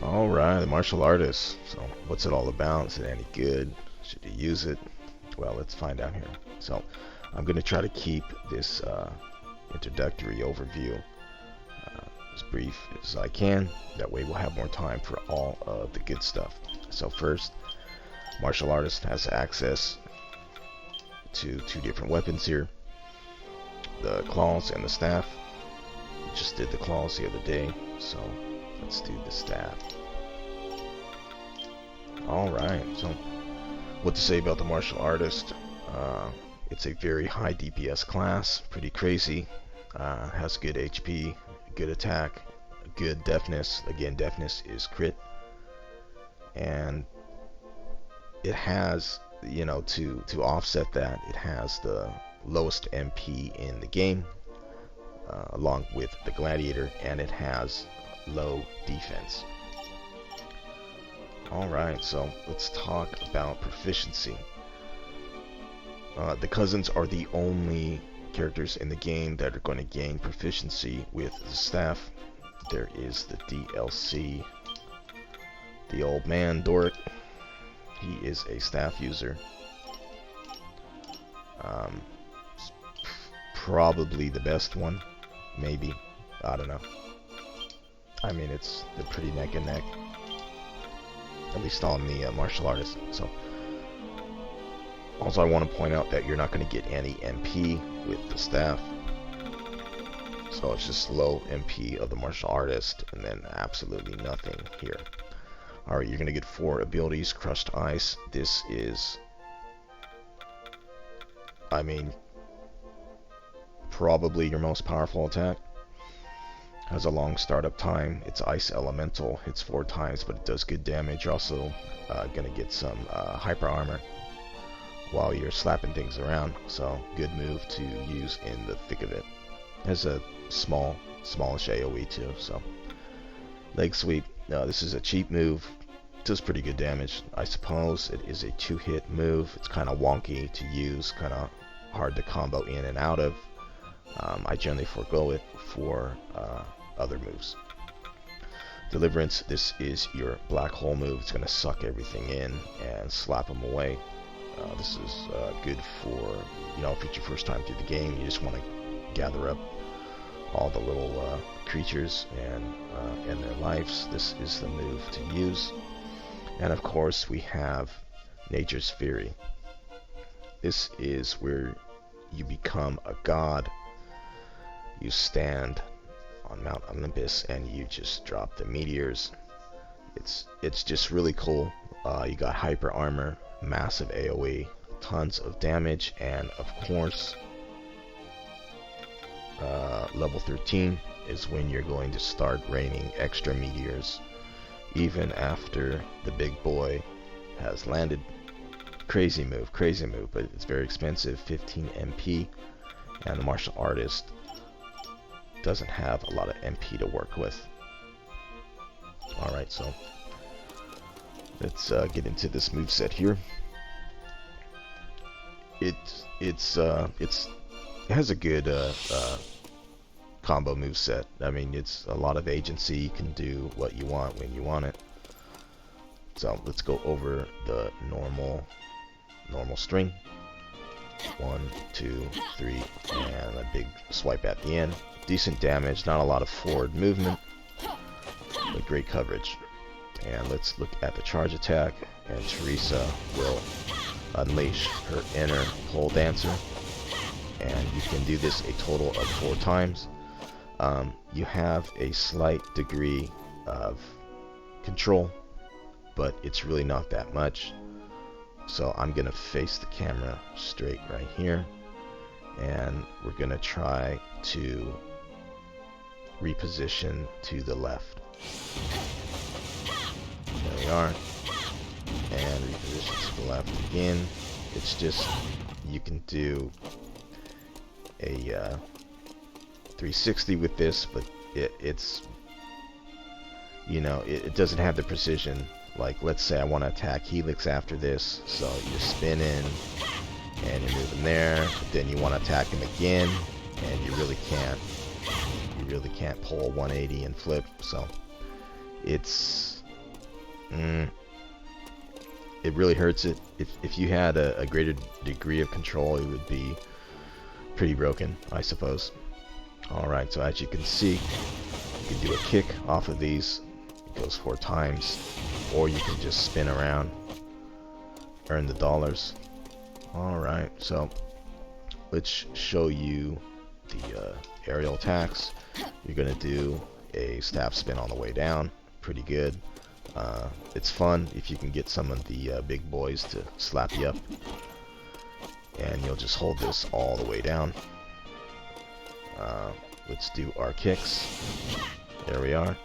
Alright, the martial artist. So, what's it all about? Is it any good? Should you use it? Well, let's find out here. So, I'm going to try to keep this introductory overview as brief as I can. That way we'll have more time for all of the good stuff. So first, martial artist has access to two different weapons here. The claws and the staff. We just did the claws the other day, so let's do the staff. Alright, so what to say about the martial artist? It's a very high DPS class, pretty crazy. Has good HP, good attack, good deafness. Again, deafness is crit. And it has, to offset that, it has the lowest MP in the game, along with the gladiator, and it has low defense. Alright, so let's talk about proficiency. The cousins are the only characters in the game that are going to gain proficiency with the staff. There is the DLC, the old man, Doric. He is a staff user. Probably the best one, maybe. I don't know. I mean, they're pretty neck and neck. At least on the martial artist. So, also I want to point out that you're not going to get any MP with the staff. So it's just low MP of the martial artist, and then absolutely nothing here. Alright, you're going to get 4 abilities. Crushed Ice. This is, probably your most powerful attack. Has a long startup time. It's Ice Elemental. Hits 4 times, but it does good damage. You're also going to get some hyper armor while you're slapping things around. So, good move to use in the thick of it. Has a smallish AoE too. So, Leg Sweep. This is a cheap move. Does pretty good damage, I suppose. It is a 2-hit move. It's kind of wonky to use, kind of hard to combo in and out of. I generally forego it for other moves. Deliverance. This is your black hole move. It's going to suck everything in and slap them away. This is good for, if it's your first time through the game, you just want to gather up all the little creatures and their lives. This is the move to use. And of course we have Nature's Fury. This is where you become a god. You stand on Mount Olympus and you just drop the meteors. It's just really cool. You got hyper armor, massive AoE, tons of damage, and of course level 13 is when you're going to start raining extra meteors even after the big boy has landed. Crazy move, but it's very expensive. 15 MP, and the martial artist doesn't have a lot of MP to work with. Alright, so let's get into this moveset here. It has a good combo moveset. I mean, it's a lot of agency. You can do what you want when you want it. So let's go over the normal string. 1, 2, 3, and a big swipe at the end. Decent damage, not a lot of forward movement, but great coverage. And let's look at the charge attack, and Teresa will unleash her inner pole dancer, and you can do this a total of 4 times. You have a slight degree of control, but it's really not that much. So I'm gonna face the camera straight right here, and we're gonna try to reposition to the left. There we are, and reposition to the left again. It's just, you can do a 360 with this, but it doesn't have the precision. Like, let's say I want to attack Helix after this, so you're spinning and you're moving there, but then you want to attack him again, and you really can't pull a 180 and flip. So it's Mm, it really hurts it. If you had a greater degree of control, it would be pretty broken, I suppose. Alright, so as you can see, you can do a kick off of these. It goes 4 times. Or you can just spin around, earn the dollars. Alright, so let's show you the aerial attacks. You're going to do a staff spin on the way down. Pretty good. It's fun if you can get some of the big boys to slap you up. And you'll just hold this all the way down. Let's do our kicks. There we are.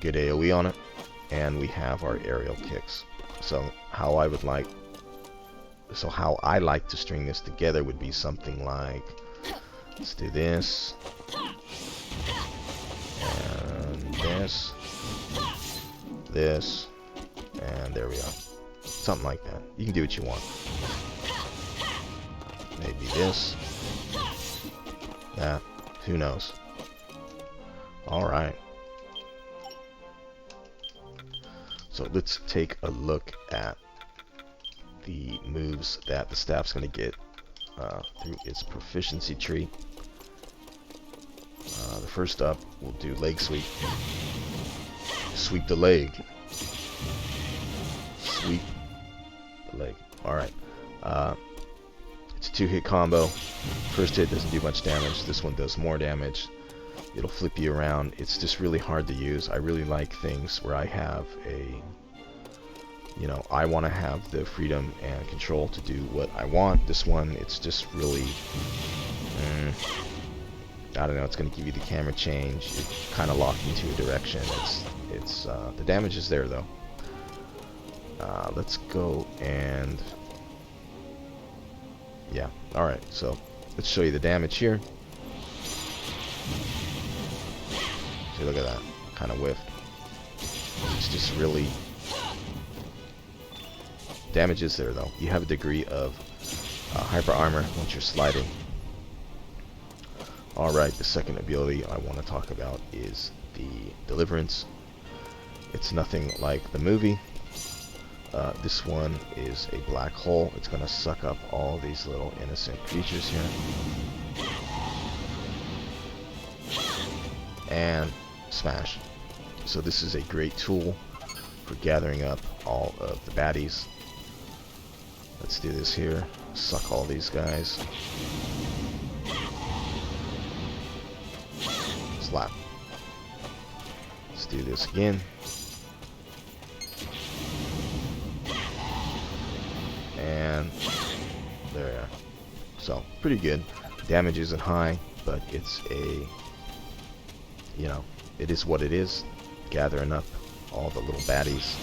Good AoE on it. And we have our aerial kicks. So how I like to string this together would be something like, let's do this. And this, and there we are. Something like that. You can do what you want. Maybe this. That. Who knows? Alright. So let's take a look at the moves that the staff's going to get through its proficiency tree. The first up, we'll do leg sweep. Sweep the leg. Sweep the leg. Alright. It's a 2-hit combo. First hit doesn't do much damage. This one does more damage. It'll flip you around. It's just really hard to use. I really like things where I have I want to have the freedom and control to do what I want. This one, it's just really, I don't know, it's going to give you the camera change. You're kind of locked into a direction. It's the damage is there though. Let's go and, yeah, alright, so let's show you the damage here. See, look at that, kind of whiffed. It's just really, damage is there though. You have a degree of hyper armor once you're sliding. Alright, the second ability I want to talk about is the Deliverance. It's nothing like the movie. This one is a black hole. It's going to suck up all these little innocent creatures here. And smash. So this is a great tool for gathering up all of the baddies. Let's do this here. Suck all these guys. Slap. Let's do this again. And there we are. So, pretty good. Damage isn't high, but it's a, it is what it is. Gathering up all the little baddies.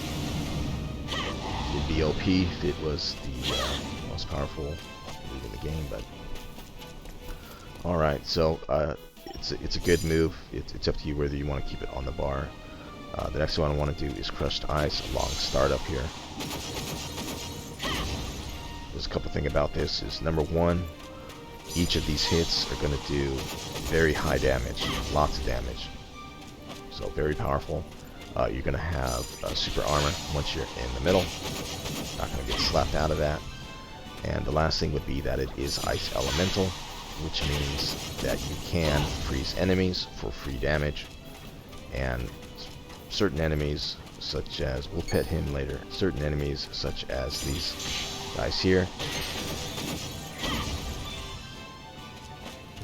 It'd be OP if it was the most powerful move in the game, but alright, so it's a good move. It's up to you whether you want to keep it on the bar. The next one I want to do is Crushed Ice along startup here. There's a couple things about this. Is number one, each of these hits are going to do very high damage, lots of damage. So very powerful. You're going to have super armor once you're in the middle. Not going to get slapped out of that. And the last thing would be that it is Ice Elemental, which means that you can freeze enemies for free damage. And certain enemies, such as, we'll pet him later, certain enemies such as these guys here.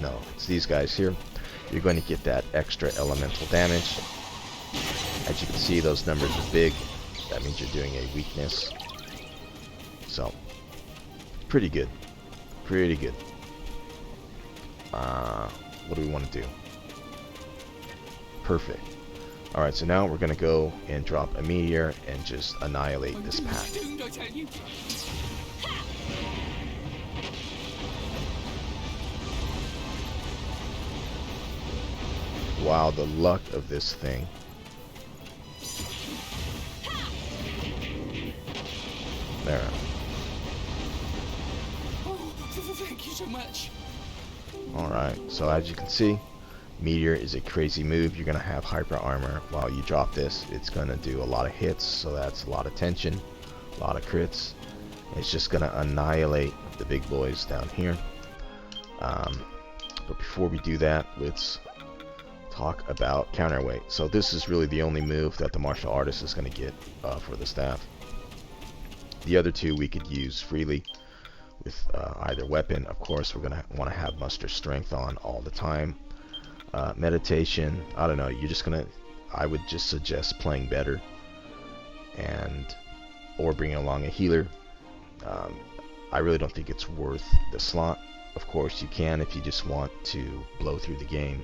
No, it's these guys here. You're going to get that extra elemental damage. As you can see, those numbers are big. That means you're doing a weakness. So, pretty good. Pretty good. What do we want to do? Perfect. Alright, so now we're going to go and drop a meteor and just annihilate this pack. Wow, the luck of this thing. There. Oh, thank you so much. Alright, so as you can see, Meteor is a crazy move. You're going to have hyper armor while you drop this. It's going to do a lot of hits, so that's a lot of tension, a lot of crits. It's just going to annihilate the big boys down here. But before we do that, let's talk about counterweight. So this is really the only move that the martial artist is going to get for the staff. The other two we could use freely with either weapon. Of course, we're going to want to have muster strength on all the time. Meditation, I don't know, you're just going to, I would just suggest playing better or bringing along a healer. I really don't think it's worth the slot. Of course, you can if you just want to blow through the game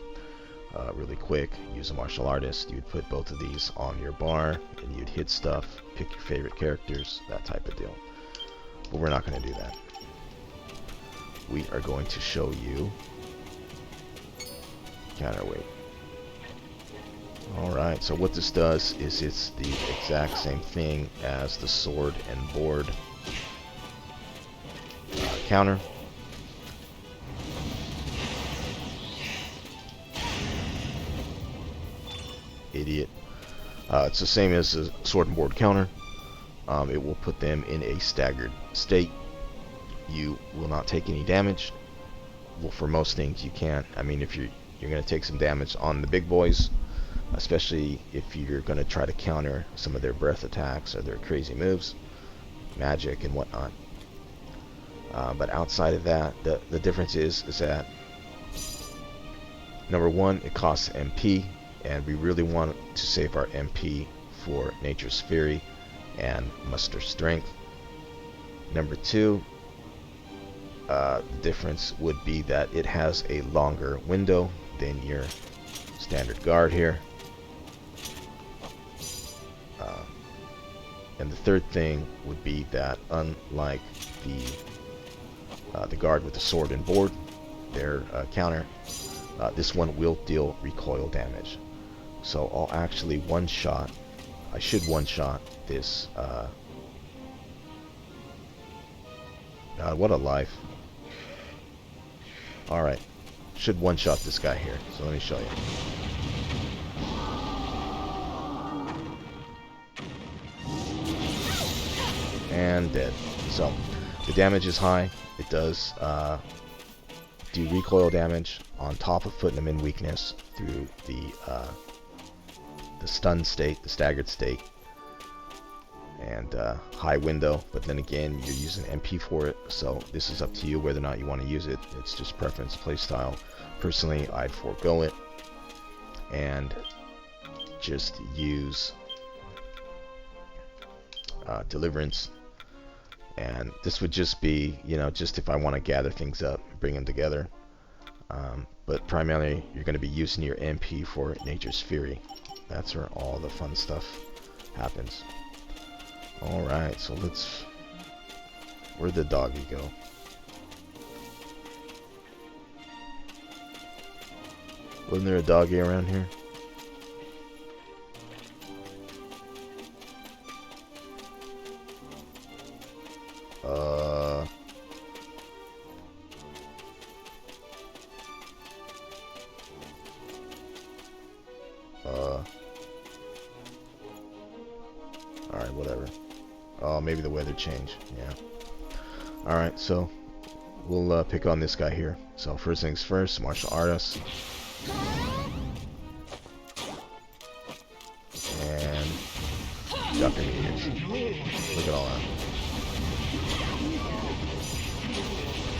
really quick. Use a martial artist. You'd put both of these on your bar and you'd hit stuff, pick your favorite characters, that type of deal. But we're not going to do that. We are going to show you counterweight. Alright, so what this does is it's the exact same thing as the sword and board counter. Idiot. It's the same as the sword and board counter. It will put them in a staggered state. You will not take any damage. Well, for most things you can't. I mean, if you're going to take some damage on the big boys, especially if you're going to try to counter some of their breath attacks or their crazy moves, magic and whatnot. But outside of that, the difference is that number one, it costs MP, and we really want to save our MP for Nature's Fury and Muster Strength. Number two, the difference would be that it has a longer window than your standard guard here. And the third thing would be that unlike the guard with the sword and board, their counter, this one will deal recoil damage. So I'll actually one-shot, I should one-shot this, God, what a life. Alright, should one-shot this guy here, so let me show you. And dead. So, the damage is high. It does do recoil damage on top of putting them in weakness through the stun state, the staggered state, and high window. But then again, you're using MP for it, so this is up to you whether or not you want to use it. It's just preference, playstyle. Personally, I'd forego it and just use Deliverance. And this would just be, you know, just if I want to gather things up, bring them together. But primarily, you're going to be using your MP for Nature's Fury. That's where all the fun stuff happens. Alright, so let's... Where'd the doggy go? Wasn't there a doggy around here? Alright, whatever. Oh, maybe the weather changed. Yeah. Alright, so we'll pick on this guy here. So first things first, martial artist. And duck immediate. Look at all that.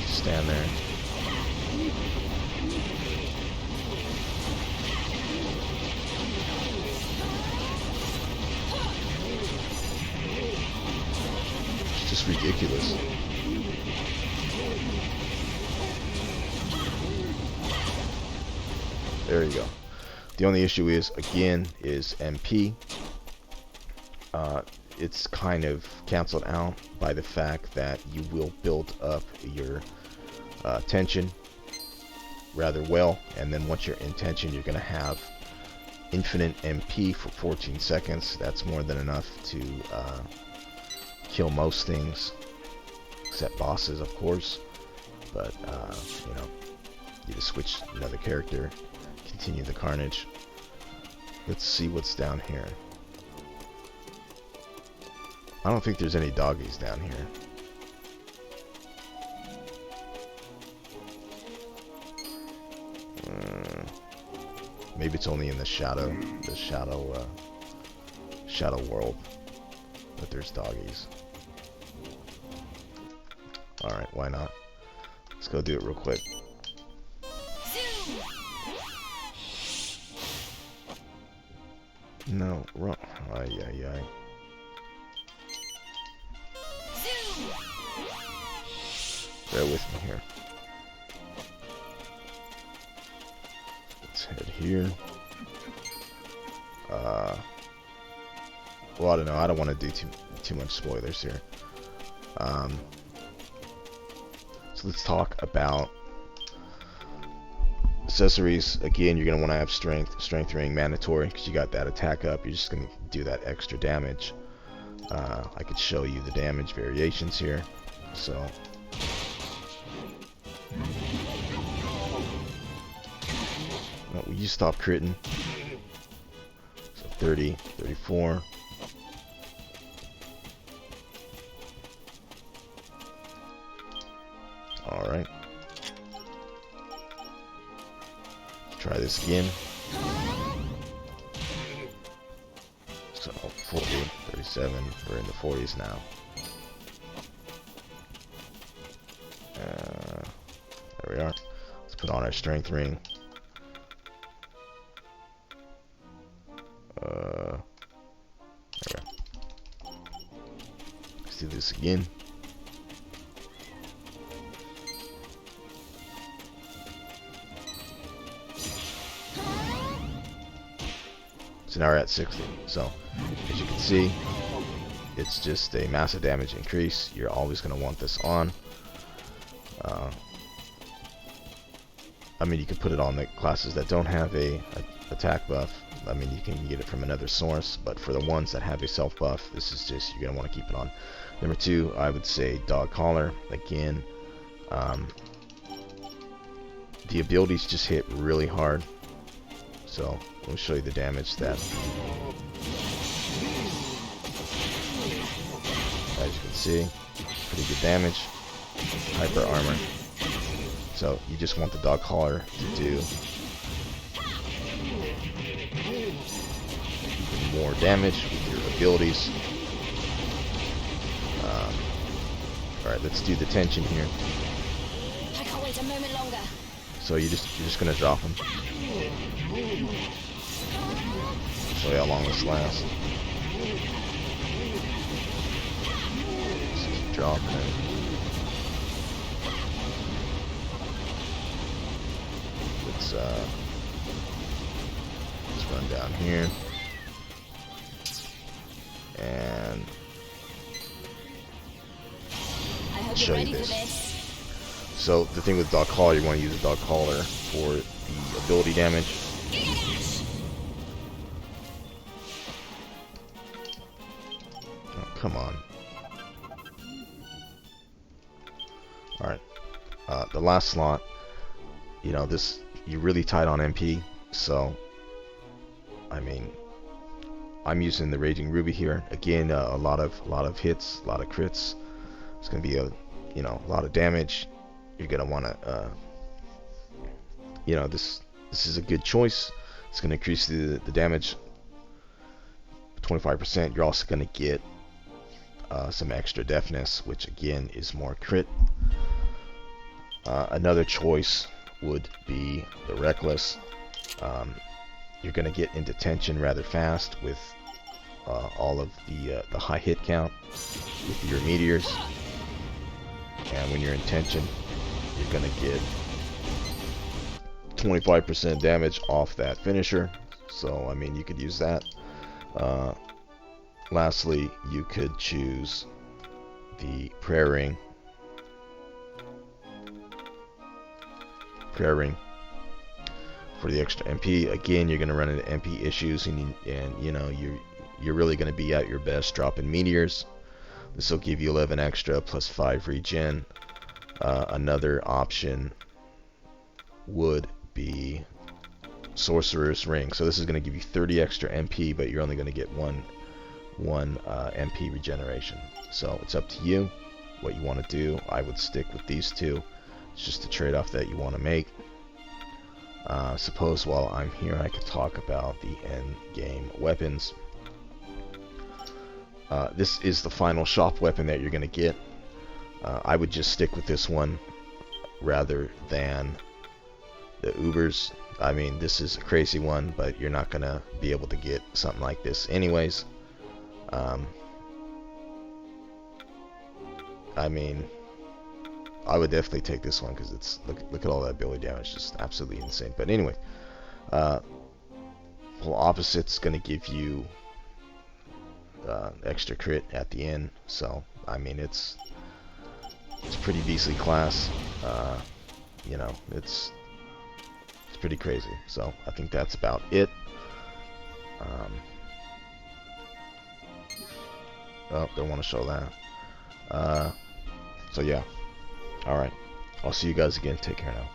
Stand there. It's just ridiculous. There you go. The only issue is, again, is MP. It's kind of canceled out by the fact that you will build up your tension rather well, and then once you're in tension, you're going to have infinite MP for 14 seconds. That's more than enough to kill most things, except bosses, of course. But you know, you just switch another character, continue the carnage. Let's see what's down here. I don't think there's any doggies down here. Maybe it's only in the shadow world that there's doggies. Alright, why not? Let's go do it real quick. No, wrong. Ay, ay, ay. Bear with me here. Let's head here. Well, I don't know. I don't want to do too much spoilers here. So let's talk about accessories. Again, you're going to want to have strength ring mandatory because you got that attack up. You're just going to do that extra damage. I could show you the damage variations here. So no, will you stop critting? So 30, 34. Alright. Try this again. So 40, 37, we're in the 40s now. There we are. Let's put on our strength ring. There we go. Let's do this again. So now we're at 60. So as you can see, it's just a massive damage increase. You're always going to want this on. I mean, you can put it on the classes that don't have a attack buff. I mean, you can get it from another source, but for the ones that have a self buff, this is just, you're going to want to keep it on. Number 2, I would say dog collar. Again, the abilities just hit really hard. So we'll show you the damage that, as you can see, pretty good damage. Hyper armor. So you just want the dog collar to do even more damage with your abilities. Alright, let's do the tension here. I can't wait a moment longer. So you're just gonna drop them. Show you how long this lasts. Just dropping it. Let's run down here and show you this. So the thing with dog collar, you want to use a dog collar for the ability damage. Oh, come on. Alright. The last slot, you know, this, you're really tight on MP, so I mean, I'm using the Raging Ruby here. Again, a lot of hits, a lot of crits. It's gonna be a lot of damage. You're gonna want to, this is a good choice. It's gonna increase the damage 25%. You're also gonna get some extra deafness, which again is more crit. Another choice would be the Reckless. You're going to get into tension rather fast with all of the high hit count with your meteors, and when you're in tension, you're going to get 25% damage off that finisher. So I mean, you could use that. Lastly, you could choose the prayer ring. For the extra MP. Again, you're going to run into MP issues, and you're really going to be at your best dropping meteors. This will give you 11 extra plus 5 regen. Another option would be Sorcerer's Ring. So this is going to give you 30 extra MP, but you're only going to get one MP regeneration. So it's up to you what you want to do. I would stick with these two. It's just a trade-off that you want to make. Suppose while I'm here I could talk about the end game weapons. This is the final shop weapon that you're going to get. I would just stick with this one rather than the Ubers. I mean, this is a crazy one, but you're not going to be able to get something like this anyways. I mean, I would definitely take this one because it's look at all that ability damage, just absolutely insane. But anyway, well, opposite's going to give you extra crit at the end. So I mean, it's pretty beastly class. You know, it's pretty crazy. So I think that's about it. Oh, don't want to show that. So yeah. Alright. I'll see you guys again. Take care now.